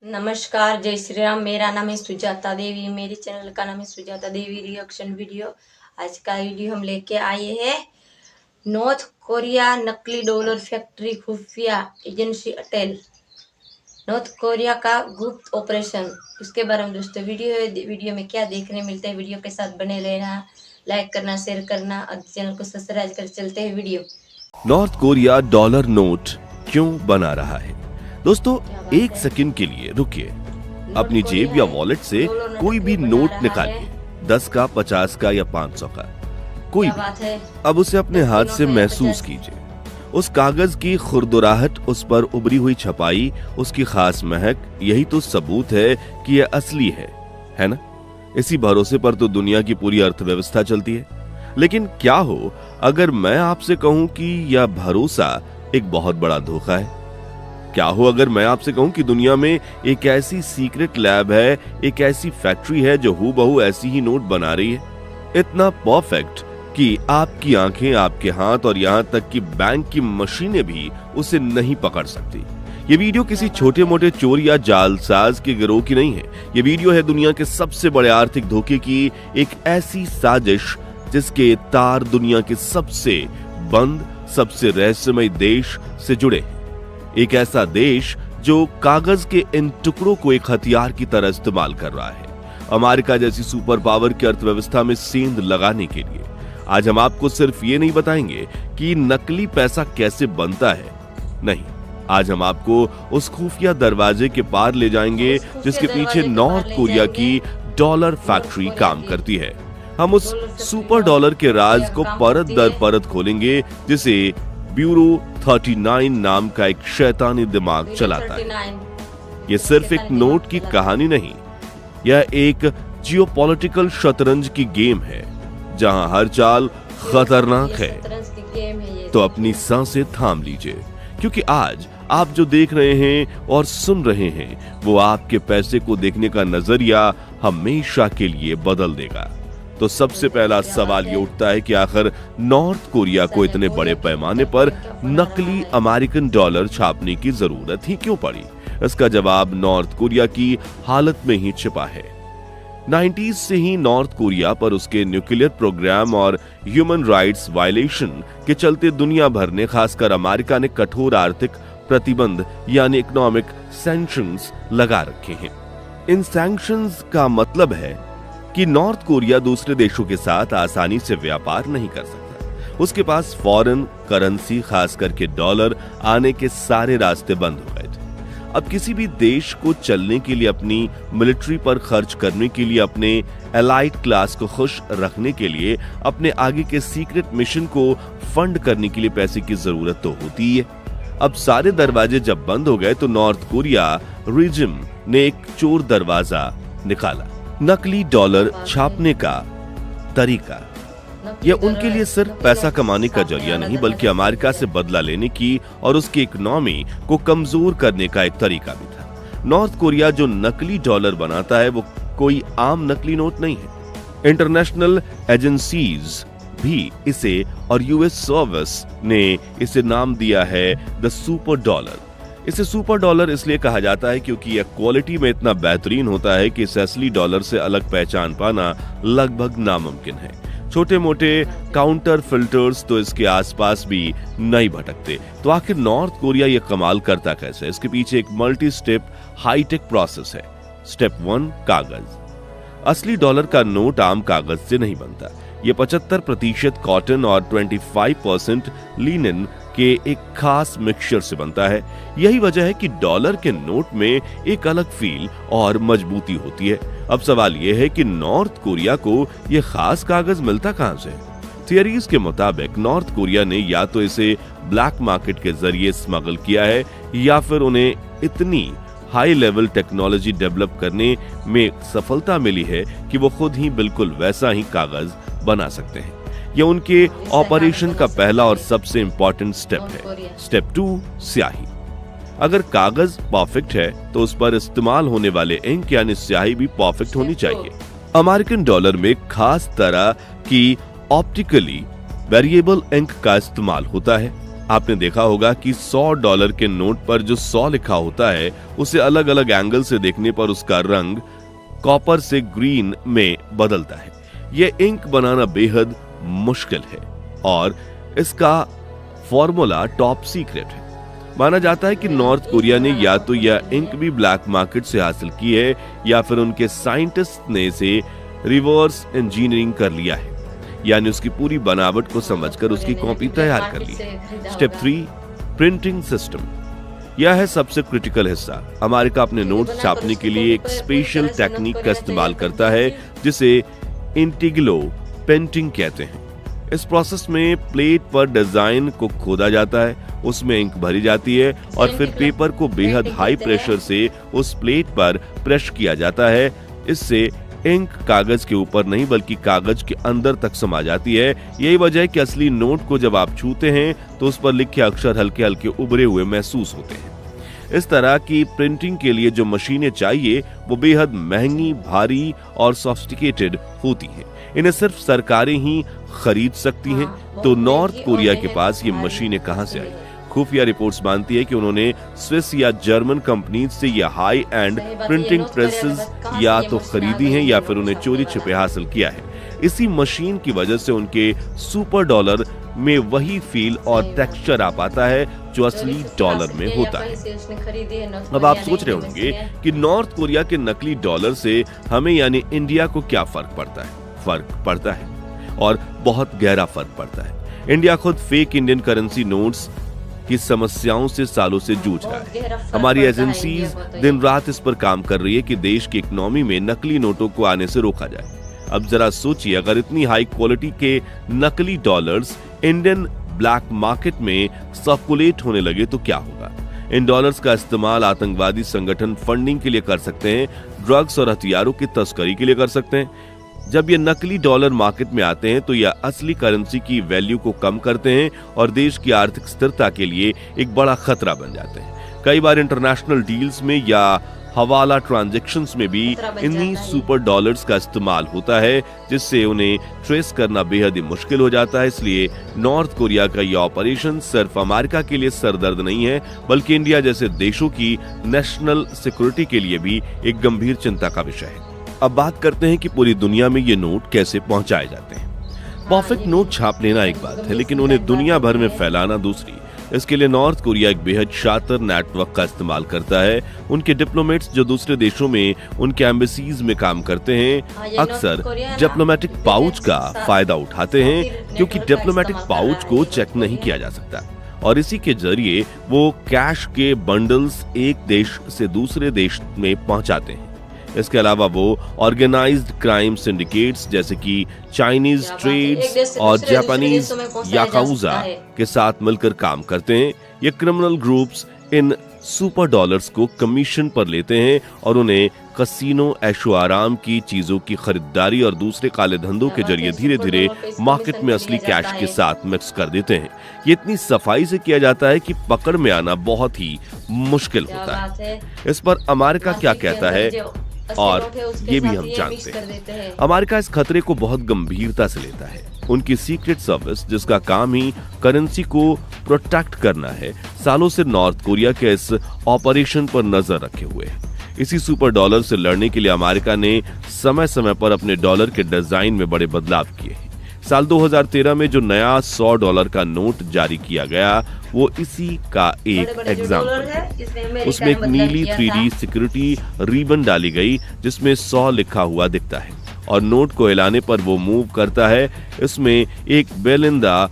नमस्कार, जय श्री राम। मेरा नाम है सुजाता देवी। मेरे चैनल का नाम है सुजाता देवी रिएक्शन वीडियो। आज का वीडियो हम लेके आए हैं नॉर्थ कोरिया नकली डॉलर फैक्ट्री खुफिया एजेंसी अटेल। नॉर्थ कोरिया का गुप्त ऑपरेशन, उसके बारे में दोस्तों वीडियो में क्या देखने मिलता है। वीडियो के साथ बने रहना, लाइक करना, शेयर करना और चैनल को सब्सक्राइब कर। चलते हैं video. North Korea dollar note क्यों बना रहा है? दोस्तों एक सेकंड के लिए रुकिए, अपनी जेब या वॉलेट से कोई भी नोट निकालिए, 10 का, 50 का या 500 का, कोई भी। अब उसे अपने हाथ से महसूस कीजिए। उस कागज की खुरदुराहट, उस पर उभरी हुई छपाई, उसकी खास महक, यही तो सबूत है कि यह असली है ना? इसी भरोसे पर तो दुनिया की पूरी अर्थव्यवस्था चलती है। लेकिन क्या हो अगर मैं आपसे कहूं कि यह भरोसा एक बहुत बड़ा धोखा है? क्या हो अगर मैं आपसे कहूं कि दुनिया में एक ऐसी सीक्रेट लैब है, एक ऐसी फैक्ट्री है जो हूबहू ऐसी ही नोट बना रही है, इतना परफेक्ट कि आपकी आंखें, आपके हाथ और यहां तक कि बैंक की मशीनें भी उसे नहीं पकड़ सकती। ये वीडियो किसी छोटे मोटे चोर या जालसाज के गिरोह की नहीं है। ये वीडियो है दुनिया के सबसे बड़े आर्थिक धोखे की एक ऐसी साजिश जिसके तार दुनिया के सबसे बंद, सबसे रहस्यमय देश से जुड़े हैं। एक ऐसा देश जो कागज के इन टुकड़ों को एक हथियार की तरह इस्तेमाल कर रहा है, अमेरिका जैसी सुपर पावर की अर्थव्यवस्था में सेंध लगाने के लिए। आज हम आपको सिर्फ ये नहीं बताएंगे कि नकली पैसा कैसे बनता है, नहीं, आज हम आपको उस खुफिया दरवाजे के पार ले जाएंगे जिसके पीछे नॉर्थ कोरिया की डॉलर फैक्ट्री काम करती है। हम उस सुपर डॉलर के राज को परत दर परत खोलेंगे जिसे ब्यूरो 39 नाम का एक शैतानी दिमाग चलाता है। ये सिर्फ एक नोट की कहानी नहीं, यह एक जियोपॉलिटिकल शतरंज की गेम है जहां हर चाल खतरनाक है। तो अपनी सांसें थाम लीजिए, क्योंकि आज आप जो देख रहे हैं और सुन रहे हैं वो आपके पैसे को देखने का नजरिया हमेशा के लिए बदल देगा। तो सबसे पहला सवाल ये उठता है कि आखिर नॉर्थ कोरिया को इतने बड़े पैमाने पर नकली अमेरिकन डॉलर छापने की जरूरत ही क्यों पड़ी? इसका जवाब नॉर्थ कोरिया की हालत में ही छिपा है। 90s से ही नॉर्थ कोरिया पर उसके न्यूक्लियर प्रोग्राम और ह्यूमन राइट्स वायलेशन के चलते दुनिया भर ने, खासकर अमेरिका ने कठोर आर्थिक प्रतिबंध यानी इकोनॉमिक सैंक्शंस लगा रखे हैं। इन सैंक्शंस का मतलब है कि नॉर्थ कोरिया दूसरे देशों के साथ आसानी से व्यापार नहीं कर सकता। उसके पास फॉरेन करेंसी, खास करके डॉलर, आने के सारे रास्ते बंद हो गए थे। अब किसी भी देश को चलने के लिए, अपनी मिलिट्री पर खर्च करने के लिए, अपने एलाइट क्लास को खुश रखने के लिए, अपने आगे के सीक्रेट मिशन को फंड करने के लिए पैसे की जरूरत तो होती है। अब सारे दरवाजे जब बंद हो गए तो नॉर्थ कोरिया रिजिम ने एक चोर दरवाजा निकाला। नकली डॉलर छापने का तरीका यह उनके लिए सिर्फ पैसा कमाने का जरिया नहीं, बल्कि अमेरिका से बदला लेने की और उसकी इकोनॉमी को कमजोर करने का एक तरीका भी था। नॉर्थ कोरिया जो नकली डॉलर बनाता है वो कोई आम नकली नोट नहीं है। इंटरनेशनल एजेंसीज भी इसे, और यूएस सर्विस ने इसे नाम दिया है द सुपर डॉलर। इसे सुपर डॉलर इसलिए कहा जाता है क्योंकि यह क्वालिटी में इतना बेहतरीन होता है कि इस असली डॉलर से अलग पहचान पाना लगभग नामुमकिन है। छोटे मोटे काउंटर फिल्टर्स तो इसके आसपास भी नहीं भटकते। तो आखिर नॉर्थ कोरिया ये कमाल करता कैसे? इसके पीछे एक मल्टी स्टेप हाईटेक प्रोसेस है। स्टेप 1, कागज। असली डॉलर का नोट आम कागज से नहीं बनता। ये 75% कॉटन और 25% लिनन के एक खास मिक्सचर से बनता है। यही वजह है कि डॉलर के नोट में एक अलग फील और मजबूती होती है। अब सवाल यह है कि नॉर्थ कोरिया को यह खास कागज मिलता कहां से? थियरीज के मुताबिक नॉर्थ कोरिया ने या तो इसे ब्लैक मार्केट के जरिए स्मगल किया है, या फिर उन्हें इतनी हाई लेवल टेक्नोलॉजी डेवलप करने में सफलता मिली है कि वो खुद ही बिल्कुल वैसा ही कागज बना सकते हैं। यह उनके ऑपरेशन का पहला और सबसे इंपॉर्टेंट स्टेप है। स्टेप 2, स्याही। अगर कागज परफेक्ट है तो उस पर इस्तेमाल होने वाले इंक यानी स्याही भी परफेक्ट होनी चाहिए। अमेरिकन डॉलर में खास तरह की ऑप्टिकली वेरिएबल इंक का इस्तेमाल होता है। आपने देखा होगा कि $100 के नोट पर जो 100 लिखा होता है उसे अलग अलग एंगल से देखने पर उसका रंग कॉपर से ग्रीन में बदलता है। यह इंक बनाना बेहद मुश्किल है और इसका फॉर्मूला टॉप सीक्रेट है। माना जाता है कि नॉर्थ कोरिया ने या तो यह इंक भी ब्लैक मार्केट से हासिल की है या फिर उनके साइंटिस्ट ने इसे रिवर्स इंजीनियरिंग कर लिया है, यानी उसकी पूरी बनावट को समझकर उसकी कॉपी तैयार कर ली। Step 3, printing system. यह है सबसे क्रिटिकल हिस्सा। अमेरिका अपने नोट्स छापने के लिए एक स्पेशल टेक्निक का इस्तेमाल करता है जिसे इंटीग्लो पेंटिंग कहते हैं। इस प्रोसेस में प्लेट पर डिजाइन को खोदा जाता है, उसमें इंक भरी जाती है और फिर पेपर को बेहद हाई प्रेशर से उस प्लेट पर प्रेस किया जाता है। इससे इंक कागज के ऊपर नहीं बल्कि कागज के अंदर तक समा जाती है। यही वजह है कि असली नोट को जब आप छूते हैं तो उस पर लिखे अक्षर हल्के हल्के उभरे हुए महसूस होते हैं। इस तरह की प्रिंटिंग के लिए जो मशीनें चाहिए वो बेहद महंगी, भारी और सोफिस्टिकेटेड होती हैं। इन्हें सिर्फ सरकारें ही खरीद सकती हैं। तो नॉर्थ कोरिया के पास ये मशीनें कहां से आई? खुफिया रिपोर्ट्स मानती है कि उन्होंने स्विस या जर्मन कंपनी से ये हाई एंड प्रिंटिंग प्रेसेस या तो खरीदी हैं या फिर उन्हें चोरी छिपे हासिल किया है। इसी मशीन की वजह से उनके सुपर डॉलर में वही फील और टेक्सचर आ पाता है जो असली डॉलर में होता है। अब आप सोच रहे होंगे कि नॉर्थ कोरिया के नकली डॉलर से हमें यानी इंडिया को क्या फर्क पड़ता है? फर्क पड़ता है और बहुत गहरा फर्क पड़ता है। इंडिया खुद फेक इंडियन करेंसी नोट्स की समस्याओं से सालों से जूझ रहा है। हमारी एजेंसीज दिन रात इस पर काम कर रही है कि देश की इकोनॉमी में नकली नोटों को आने से रोका जाए। अब जरा सोचिए, अगर इतनी हाई क्वालिटी के नकली डॉलर्स इंडियन ब्लैक मार्केट में सर्कुलेट होने लगे तो क्या होगा? इन डॉलर्स का इस्तेमाल आतंकवादी संगठन फंडिंग के लिए कर सकते हैं, ड्रग्स और हथियारों की तस्करी के लिए कर सकते हैं। जब ये नकली डॉलर मार्केट में आते हैं तो यह असली करेंसी की वैल्यू को कम करते हैं और देश की आर्थिक स्थिरता के लिए एक बड़ा खतरा बन जाते हैं। कई बार इंटरनेशनल डील्स में या हवाला ट्रांजैक्शंस में भी इन्हीं सुपर डॉलर्स का इस्तेमाल होता है, जिससे उन्हें ट्रेस करना बेहद ही मुश्किल हो जाता है। इसलिए नॉर्थ कोरिया का यह ऑपरेशन सिर्फ अमेरिका के लिए सरदर्द नहीं है, बल्कि इंडिया जैसे देशों की नेशनल सिक्योरिटी के लिए भी एक गंभीर चिंता का विषय है। अब बात करते हैं कि पूरी दुनिया में ये नोट कैसे पहुंचाए जाते हैं। परफेक्ट नोट छाप लेना एक बात है, लेकिन उन्हें दुनिया भर में फैलाना दूसरी। इसके लिए नॉर्थ कोरिया एक बेहद शातिर नेटवर्क का इस्तेमाल करता है। उनके डिप्लोमेट्स जो दूसरे देशों में उनके एम्बेसीज में काम करते हैं अक्सर डिप्लोमेटिक पाउच का फायदा उठाते हैं, क्योंकि डिप्लोमेटिक पाउच को चेक नहीं किया जा सकता और इसी के जरिए वो कैश के बंडल्स एक देश से दूसरे देश में पहुंचाते हैं। इसके अलावा वो ऑर्गेनाइज्ड क्राइम सिंडिकेट्स जैसे कि चाइनीज ट्रेड्स और जापानीज याकाउजा के साथ मिलकर काम करते हैं। ये criminal groups in super dollars को कमीशन पर लेते हैं और उन्हें कसीनो, ऐशो आराम की चीजों की खरीदारी और दूसरे काले धंधों के जरिए धीरे धीरे मार्केट में असली कैश के साथ मिक्स कर देते हैं। ये इतनी सफाई से किया जाता है कि पकड़ में आना बहुत ही मुश्किल होता है। इस पर अमेरिका क्या कहता है और ये भी हम जानते हैं। अमेरिका इस खतरे को बहुत गंभीरता से लेता है। उनकी सीक्रेट सर्विस, जिसका काम ही करेंसी को प्रोटेक्ट करना है, सालों से नॉर्थ कोरिया के इस ऑपरेशन पर नजर रखे हुए है। इसी सुपर डॉलर से लड़ने के लिए अमेरिका ने समय समय पर अपने डॉलर के डिजाइन में बड़े बदलाव किए हैं। साल 2013 में जो नया $100 का नोट जारी किया गया वो इसी का एक एग्जाम्पल है। उसमें एक नीली 3D सिक्योरिटी रिबन डाली गई जिसमें 100 लिखा हुआ दिखता है और नोट को हिलाने पर वो मूव करता है। इसमें एक बेलिंदा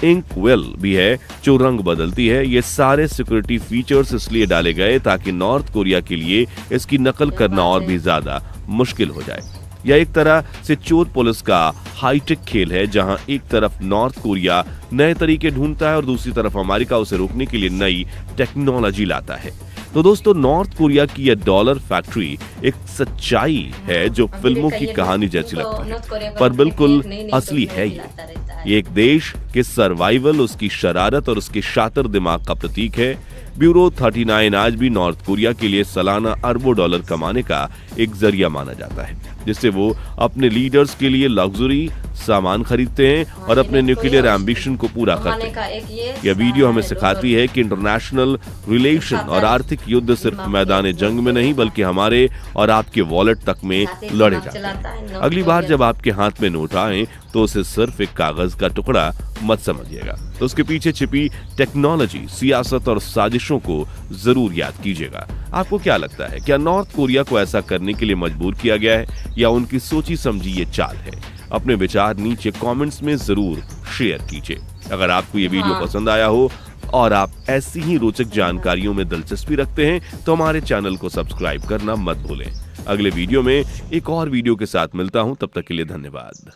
इंक वेल भी है जो रंग बदलती है। ये सारे सिक्योरिटी फीचर्स इसलिए डाले गए ताकि नॉर्थ कोरिया के लिए इसकी नकल करना और भी ज्यादा मुश्किल हो जाए। यह एक तरह से चोर पुलिस का हाईटेक खेल है, जहां एक तरफ नॉर्थ कोरिया नए तरीके ढूंढता है और दूसरी तरफ अमेरिका उसे रोकने के लिए नई टेक्नोलॉजी लाता है। तो दोस्तों, नॉर्थ कोरिया की यह डॉलर फैक्ट्री एक सच्चाई है जो फिल्मों की कहानी जैसी लगती है, पर बिल्कुल असली है। ये एक देश के सर्वाइवल, उसकी शरारत और उसके शातिर दिमाग का प्रतीक है। ब्यूरो 39 आज भी नॉर्थ कोरिया के लिए सालाना अरबों डॉलर कमाने का एक जरिया माना जाता है, जिससे वो अपने लीडर्स के लिए लग्जरी सामान खरीदते हैं और अपने न्यूक्लियर एम्बिशन को पूरा करते हैं। यह वीडियो हमें सिखाती है कि इंटरनेशनल रिलेशन और आर्थिक युद्ध सिर्फ मैदान जंग में नहीं बल्कि हमारे और आपके वॉलेट तक में लड़े जाते हैं। अगली बार जब आपके हाथ में नोट आए तो उसे सिर्फ एक कागज का टुकड़ा मत समझिएगा, तो उसके पीछे छिपी टेक्नोलॉजी, सियासत और साजिशों को जरूर याद कीजिएगा। आपको क्या लगता है, क्या नॉर्थ कोरिया को ऐसा करने के लिए मजबूर किया गया है या उनकी सोची समझी ये चाल है? अपने विचार नीचे कमेंट्स में जरूर शेयर कीजिए। अगर आपको ये वीडियो पसंद आया हो और आप ऐसी ही रोचक जानकारियों में दिलचस्पी रखते हैं तो हमारे चैनल को सब्सक्राइब करना मत भूलें। अगले वीडियो में एक और वीडियो के साथ मिलता हूं, तब तक के लिए धन्यवाद।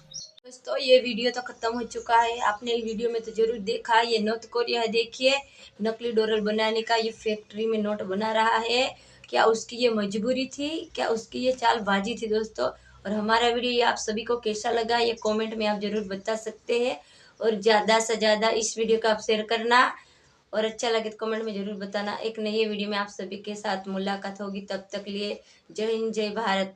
दोस्तों ये वीडियो तो खत्म हो चुका है। आपने ये वीडियो में तो जरूर देखा, ये नॉर्थ कोरिया है, देखिए नकली डॉलर बनाने का, ये फैक्ट्री में नोट बना रहा है। क्या उसकी ये मजबूरी थी, क्या उसकी ये चालबाजी थी दोस्तों? और हमारा वीडियो ये आप सभी को कैसा लगा ये कमेंट में आप जरूर बता सकते हैं। और ज़्यादा से ज़्यादा इस वीडियो को आप शेयर करना और अच्छा लगे तो कमेंट में जरूर बताना। एक नई वीडियो में आप सभी के साथ मुलाकात होगी, तब तक लिए जय हिंद, जय भारत।